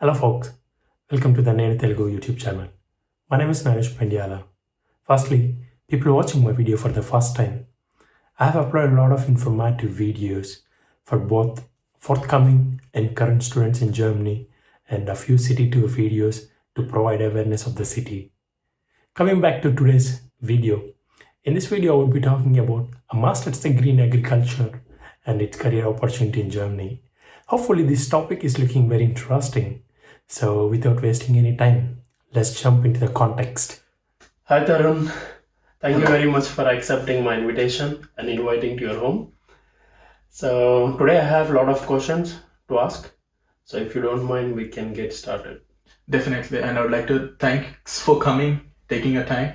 Hello folks, welcome to the Nenu Telugu YouTube channel. My name is Naresh Pendiala. Firstly, people watching my video for the first time, I have uploaded a lot of informative videos for both forthcoming and current students in Germany and a few city tour videos to provide awareness of the city. Coming back to today's video, in this video I will be talking about a master's degree in agriculture and its career opportunity in Germany. Hopefully this topic is looking very interesting. So without wasting any time, let's jump into the context. Hi Tarun, thank you very much for accepting my invitation and inviting to your home. So today I have a lot of questions to ask. So if you don't mind, we can get started. Definitely, and I would like to thanks for coming, taking your time,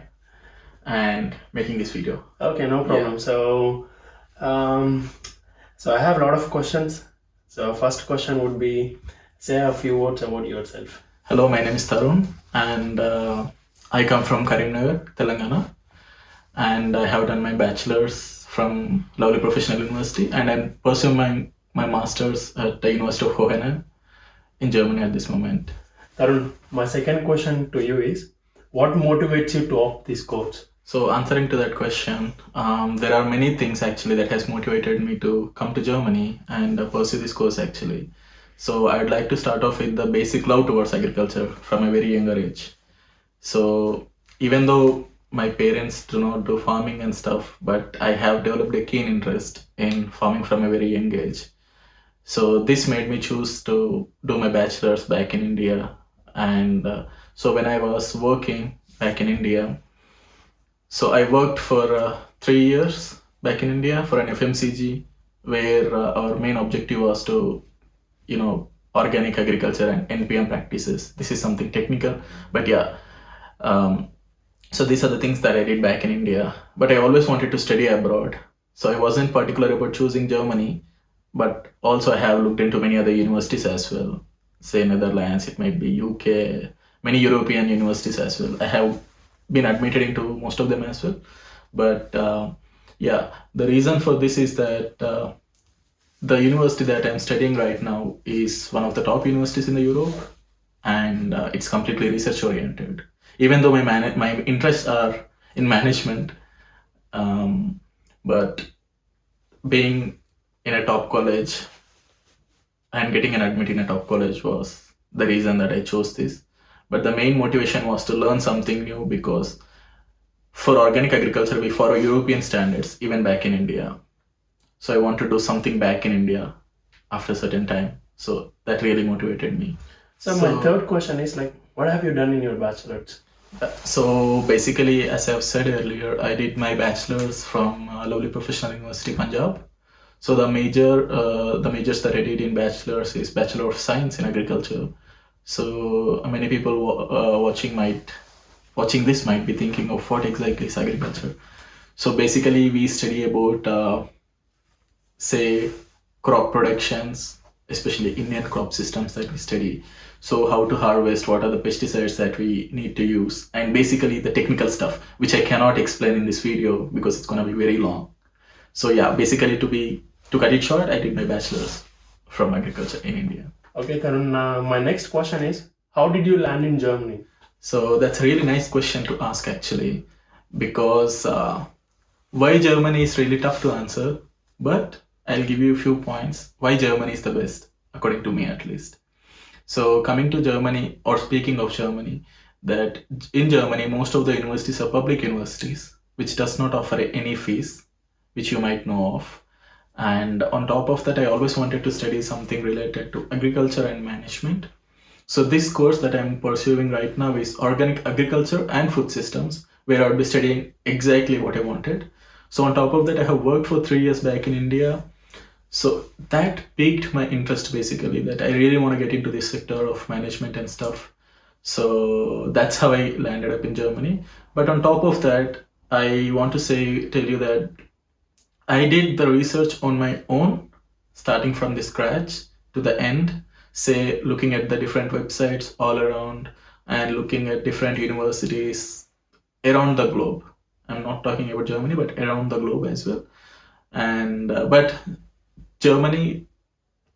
and making this video. Okay, no problem. So I have a lot of questions. So first question would be, say a few words about yourself. Hello, my name is Tarun, and I come from Karimnagar, Telangana, and I have done my bachelor's from Lovely Professional University, and I'm pursuing my master's at the University of Hohenheim in Germany at this moment. Tarun, my second question to you is, what motivates you to opt this course? So answering to that question, there are many things actually that has motivated me to come to Germany and pursue this course actually. So I'd like to start off with the basic love towards agriculture from a very younger age. So even though my parents do not do farming and stuff, but I have developed a keen interest in farming from a very young age. So this made me choose to do my bachelor's back in India. And so when I was working back in India, so I worked for 3 years back in India for an FMCG, where our main objective was to, organic agriculture and NPM practices. This is something technical, but yeah. So these are the things that I did back in India. But I always wanted to study abroad. So I wasn't particular about choosing Germany, but also I have looked into many other universities as well. Say Netherlands, it might be UK, many European universities as well. I have been admitted into most of them as well. But the reason for this is that the university that I'm studying right now is one of the top universities in the Europe, and it's completely research oriented. Even though my interests are in management, but being in a top college and getting an admit in a top college was the reason that I chose this. But the main motivation was to learn something new, because for organic agriculture, we follow European standards, even back in India. So I want to do something back in India after a certain time. So that really motivated me. So my third question is what have you done in your bachelor's? So basically, as I've said earlier, I did my bachelor's from Lovely Professional University, Punjab. So the majors that I did in bachelor's is Bachelor of Science in Agriculture. So many people watching this might be thinking of what exactly is agriculture. So basically, we study about say crop productions, especially Indian crop systems that we study. So how to harvest, what are the pesticides that we need to use, and basically the technical stuff, which I cannot explain in this video because it's going to be very long. So yeah, basically to cut it short, I did my bachelor's from agriculture in India. Okay, Tarun, my next question is, how did you land in Germany? So that's a really nice question to ask actually, because why Germany is really tough to answer, but I'll give you a few points why Germany is the best, according to me at least. So coming to Germany, or speaking of Germany, that in Germany, most of the universities are public universities, which does not offer any fees, which you might know of. And on top of that, I always wanted to study something related to agriculture and management. So this course that I'm pursuing right now is organic agriculture and food systems, where I'll be studying exactly what I wanted. So on top of that, I have worked for 3 years back in India. So that piqued my interest basically, that I really want to get into this sector of management and stuff. So that's how I landed up in Germany. But on top of that, I want to tell you that I did the research on my own, starting from the scratch to the end, say looking at the different websites all around and looking at different universities around the globe. I'm not talking about Germany, but around the globe as well. And but Germany,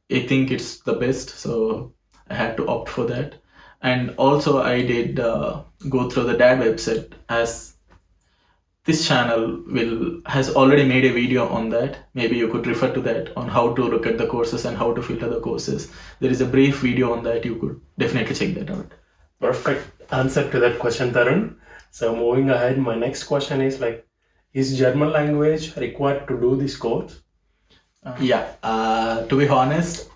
I think it's the best. So I had to opt for that. And also I did go through the DAD website, as this channel will has already made a video on that. Maybe you could refer to that on how to look at the courses and how to filter the courses. There is a brief video on that. You could definitely check that out. Perfect answer to that question, Tarun. So moving ahead, my next question is like, is German language required to do this course? To be honest,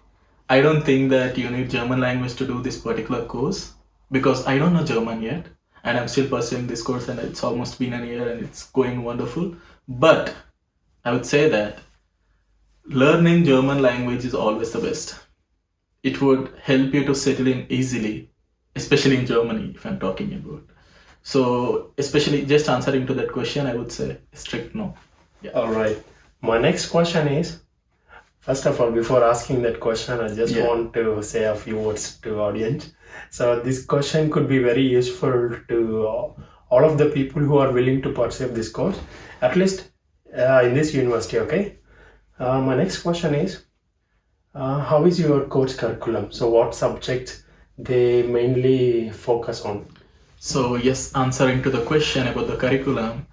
I don't think that you need German language to do this particular course, because I don't know German yet and I'm still pursuing this course, and it's almost been a year and it's going wonderful. But I would say that learning German language is always the best. It would help you to settle in easily, especially in Germany, if I'm talking about. So, especially just answering to that question, I would say strict no. All right. My next question is, first of all, before asking that question, I just want to say a few words to audience. So this question could be very useful to all of the people who are willing to pursue this course, at least in this university, okay? My next question is, how is your course curriculum? So what subjects they mainly focus on? So yes, answering to the question about the curriculum.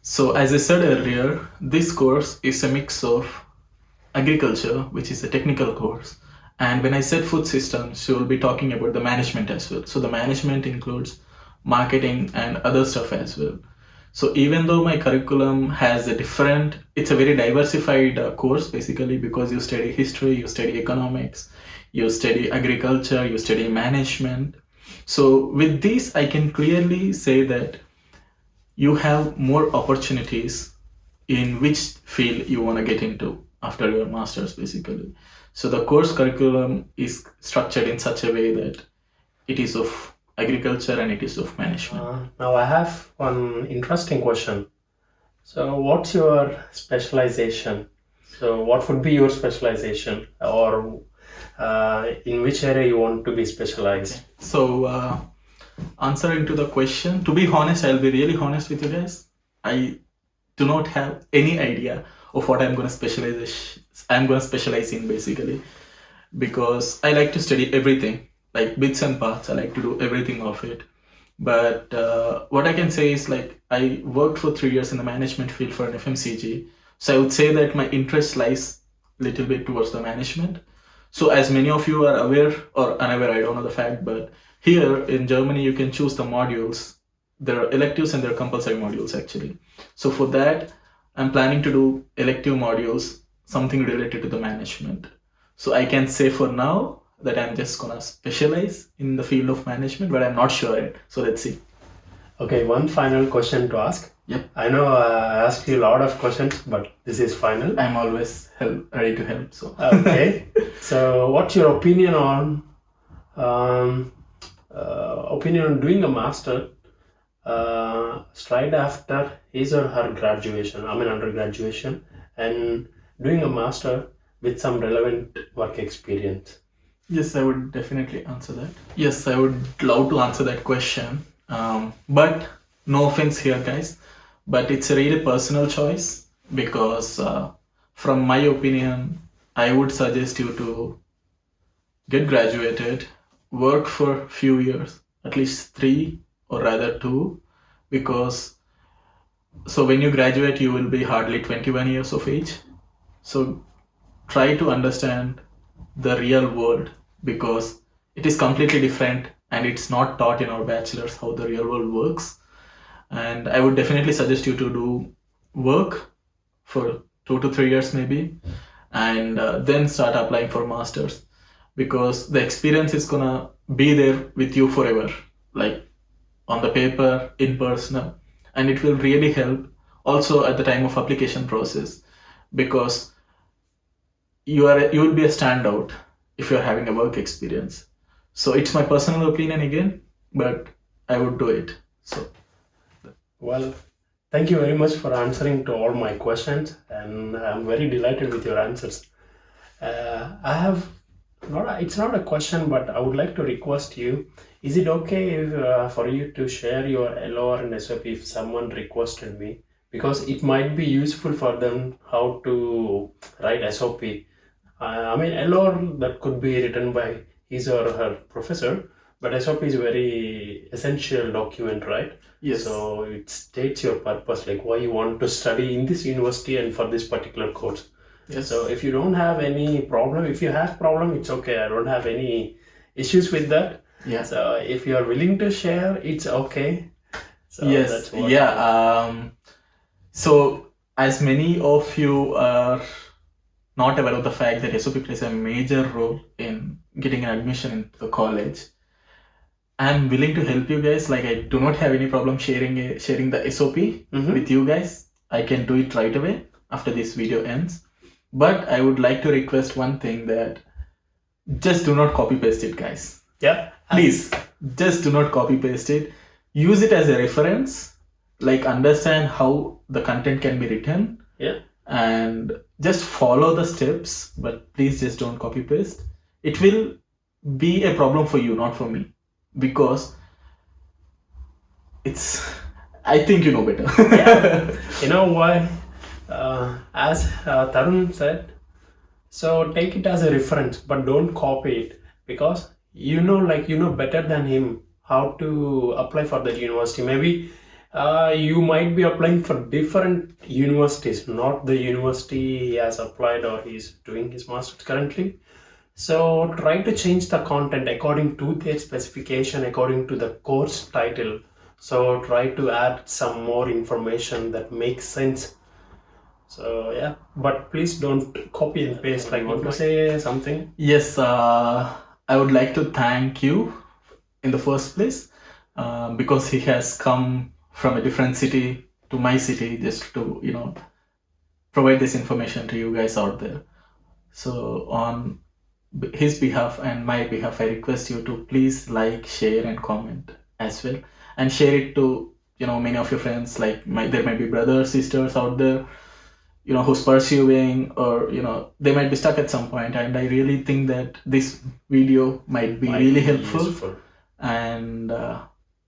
So as I said earlier, this course is a mix of agriculture, which is a technical course, and when I said food systems, you will be talking about the management as well. So the management includes marketing and other stuff as well. So even though my curriculum has it's a very diversified course basically, because you study history, you study economics, you study agriculture, you study management. So with this, I can clearly say that you have more opportunities in which field you want to get into after your master's basically. So the course curriculum is structured in such a way that it is of agriculture and it is of management. Now I have one interesting question. So what's your specialization? So what would be your specialization, or in which area you want to be specialized? So answering to the question, to be honest, I'll be really honest with you guys. I do not have any idea of what I'm going to specialize in basically, because I like to study everything, like bits and parts. I like to do everything of it. But what I can say is, like, I worked for 3 years in the management field for an FMCG. So I would say that my interest lies a little bit towards the management. So as many of you are aware or unaware, I don't know the fact, but here in Germany, you can choose the modules. There are electives and there are compulsory modules actually. So for that, I'm planning to do elective modules, something related to the management. So I can say for now that I'm just gonna specialize in the field of management, but I'm not sure yet. So let's see. Okay, one final question to ask. Yep. I know I asked you a lot of questions, but this is final. I'm always ready to help. So okay. So what's your opinion on doing a master straight after his or her graduation, undergraduation, and doing a master with some relevant work experience? Yes, I would definitely answer that. Yes, I would love to answer that question. But no offense here, guys, but it's a really personal choice, because from my opinion, I would suggest you to get graduated, work for a few years, at least 3 or rather 2, because so when you graduate, you will be hardly 21 years of age. So try to understand the real world, because it is completely different and it's not taught in our bachelors how the real world works. And I would definitely suggest you to do work for 2 to 3 years maybe, and then start applying for masters, because the experience is gonna be there with you forever, like on the paper, in person, and it will really help also at the time of application process, because you will be a standout if you're having a work experience. So it's my personal opinion again, but I would do it. So well, thank you very much for answering to all my questions, and I'm very delighted with your answers. It's not a question, but I would like to request you, is it okay if, for you to share your LOR and SOP if someone requested me? Because it might be useful for them how to write SOP. LOR that could be written by his or her professor, but SOP is very essential document, right? Yes. So it states your purpose, like why you want to study in this university and for this particular course. Yes. So if you don't have any problem, if you have problem, it's okay. I don't have any issues with that. Yeah. So if you are willing to share, it's okay. So Yes. that's what Yeah. So as many of you are not aware of the fact that SOP plays a major role in getting an admission into the college, I'm willing to help you guys. Like, I do not have any problem sharing the SOP with you guys. I can do it right away after this video ends. But I would like to request one thing, that just do not copy paste it, guys. Yeah. Please, just do not copy paste it. Use it as a reference. Like, understand how the content can be written. Yeah. And just follow the steps, but please just don't copy paste. It will be a problem for you, not for me, because I think you know better. Yeah. You know why? As Tarun said, so take it as a reference, but don't copy it, because you know better than him how to apply for that university. Maybe you might be applying for different universities, not the university he has applied or he's doing his master's currently. So try to change the content according to their specification, according to the course title. So try to add some more information that makes sense. So yeah, but please don't copy and paste. Like, want to say something? Yes, I would like to thank you in the first place, because he has come from a different city to my city just to provide this information to you guys out there. So on his behalf and my behalf, I request you to please like, share and comment as well, and share it to many of your friends. Like, there might be brothers, sisters out there who's pursuing, or they might be stuck at some point, and I really think that this video might be really helpful. Useful. And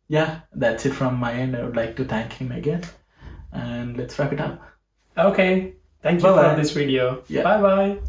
yeah, that's it from my end. I would like to thank him again, and let's wrap it up. Okay, thank you Bye-bye. for this video. Yeah. Bye bye.